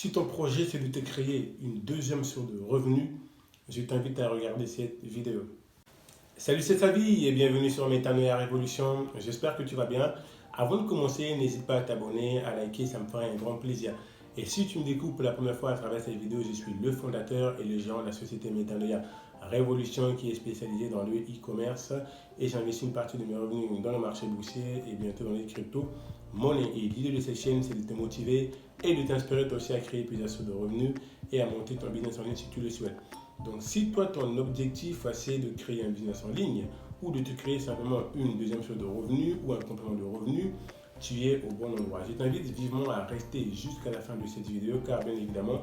Si ton projet c'est de te créer une deuxième source de revenus, je t'invite à regarder cette vidéo. Salut, c'est Savi et bienvenue sur Métanoïa Révolution. J'espère que tu vas bien. Avant de commencer, n'hésite pas à t'abonner, à liker, ça me ferait un grand plaisir. Et si tu me découvres pour la première fois à travers cette vidéo, je suis le fondateur et le gérant de la société Métanoïa Révolution qui est spécialisée dans le e-commerce et j'investis une partie de mes revenus dans le marché boursier et bientôt dans les crypto-monnaies. Et l'idée de cette chaîne, c'est de te motiver et de t'inspirer toi aussi à créer plusieurs sources de revenus et à monter ton business en ligne si tu le souhaites. Donc si toi, ton objectif, c'est de créer un business en ligne ou de te créer simplement une deuxième source de revenus ou un complément de revenus, tu es au bon endroit. Je t'invite vivement à rester jusqu'à la fin de cette vidéo car bien évidemment,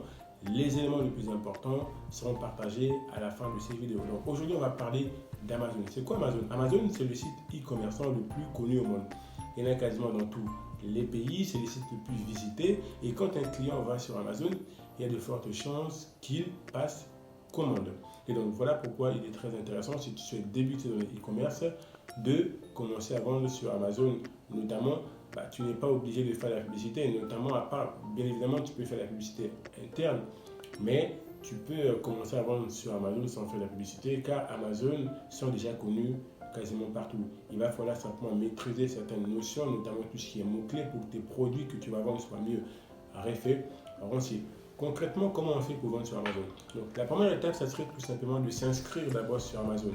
les éléments les plus importants seront partagés à la fin de cette vidéo. Donc aujourd'hui, on va parler d'Amazon. C'est quoi Amazon? Amazon, c'est le site e-commerçant le plus connu au monde. Il y en a quasiment dans tous les pays, c'est le site le plus visité. Et quand un client va sur Amazon, il y a de fortes chances qu'il passe commande. Et donc voilà pourquoi il est très intéressant si tu souhaites débuter dans le e-commerce de commencer à vendre sur Amazon. Notamment, tu n'es pas obligé de faire la publicité, notamment à part, bien évidemment, tu peux faire la publicité interne, mais tu peux commencer à vendre sur Amazon sans faire la publicité car Amazon sont déjà connus quasiment partout. Il va falloir simplement maîtriser certaines notions, notamment tout ce qui est mots-clés pour que tes produits que tu vas vendre soient mieux référenciés. Concrètement, comment on fait pour vendre sur Amazon? Donc, la première étape, ça serait tout simplement de s'inscrire d'abord sur Amazon.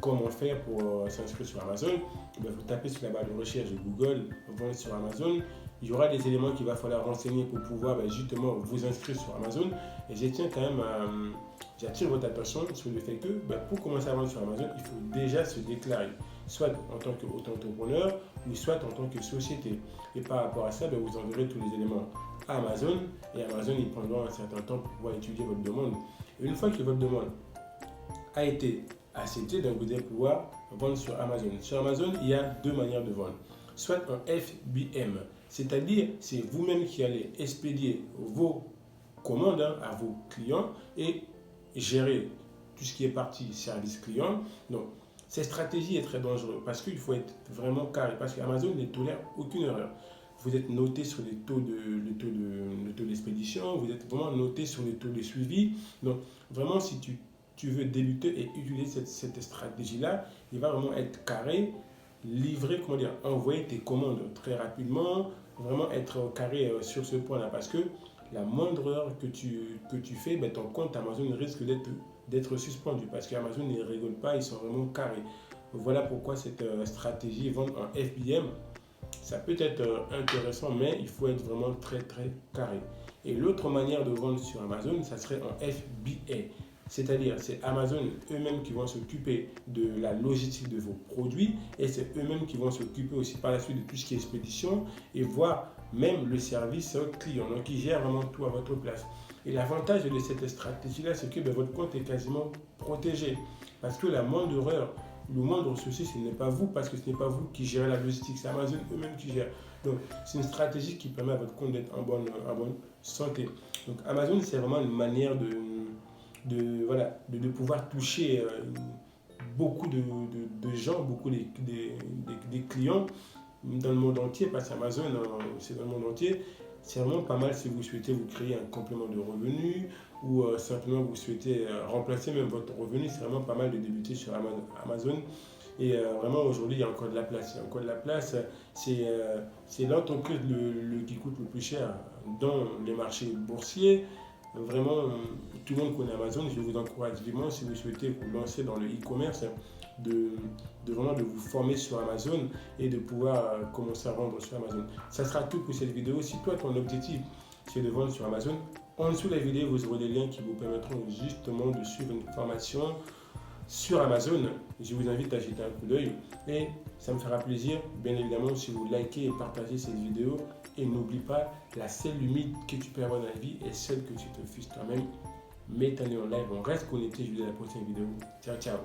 Comment faire pour s'inscrire sur Amazon? Vous tapez sur la barre de recherche de Google, vendre sur Amazon. Il y aura des éléments qu'il va falloir renseigner pour pouvoir justement vous inscrire sur Amazon. Et je tiens quand même j'attire votre attention sur le fait que pour commencer à vendre sur Amazon, il faut déjà se déclarer, soit en tant qu'auto-entrepreneur ou soit en tant que société. Et par rapport à ça, vous enverrez tous les éléments à Amazon et Amazon ils prendront un certain temps pour pouvoir étudier votre demande. Et une fois que votre demande a été acceptée, donc vous allez pouvoir vendre sur Amazon. Sur Amazon, il y a deux manières de vendre. Soit en FBM, c'est-à-dire c'est vous-même qui allez expédier vos commandes à vos clients et gérer tout ce qui est partie service client. Donc, cette stratégie est très dangereuse parce qu'il faut être vraiment carré, parce qu'Amazon ne tolère aucune erreur. Vous êtes noté sur le taux d'expédition, vous êtes vraiment noté sur le taux de suivi. Donc, vraiment, si tu veux débuter et utiliser cette stratégie-là, il va vraiment être carré, livrer, envoyer tes commandes très rapidement, vraiment être carré sur ce point-là. Parce que la moindre erreur que tu fais, ton compte Amazon risque d'être suspendu. Parce qu'Amazon ne rigole pas, ils sont vraiment carrés. Voilà pourquoi cette stratégie vente en FBM, ça peut être intéressant, mais il faut être vraiment très très carré. Et l'autre manière de vendre sur Amazon, ça serait en FBA. C'est-à-dire, c'est Amazon eux-mêmes qui vont s'occuper de la logistique de vos produits et c'est eux-mêmes qui vont s'occuper aussi par la suite de tout ce qui est expédition et voire même le service client. Donc, ils gèrent vraiment tout à votre place. Et l'avantage de cette stratégie-là, c'est que votre compte est quasiment protégé. Parce que la moindre erreur, le moindre souci, ce n'est pas vous, parce que ce n'est pas vous qui gérez la logistique, c'est Amazon eux-mêmes qui gèrent. Donc, c'est une stratégie qui permet à votre compte d'être en bonne santé. Donc, Amazon, c'est vraiment une manière de pouvoir toucher beaucoup de gens, beaucoup des clients dans le monde entier, parce qu'Amazon, c'est dans le monde entier. C'est vraiment pas mal si vous souhaitez vous créer un complément de revenus ou simplement vous souhaitez remplacer même votre revenu. C'est vraiment pas mal de débuter sur Amazon. Et vraiment aujourd'hui, il y a encore de la place. Il y a encore de la place. C'est l'entreprise qui coûte le plus cher dans les marchés boursiers. Vraiment, tout le monde connaît Amazon. Je vous encourage vivement, si vous souhaitez vous lancer dans le e-commerce, de vous former sur Amazon et de pouvoir commencer à vendre sur Amazon. Ça sera tout pour cette vidéo. Si toi, ton objectif, c'est de vendre sur Amazon, en dessous de la vidéo, vous aurez des liens qui vous permettront justement de suivre une formation sur Amazon. Je vous invite à jeter un coup d'œil et ça me fera plaisir, bien évidemment, si vous likez et partagez cette vidéo. Et n'oublie pas, la seule limite que tu peux avoir dans la vie est celle que tu te fixes toi-même. Métanoïa en live, on reste connecté. Je vous dis à la prochaine vidéo. Ciao, ciao.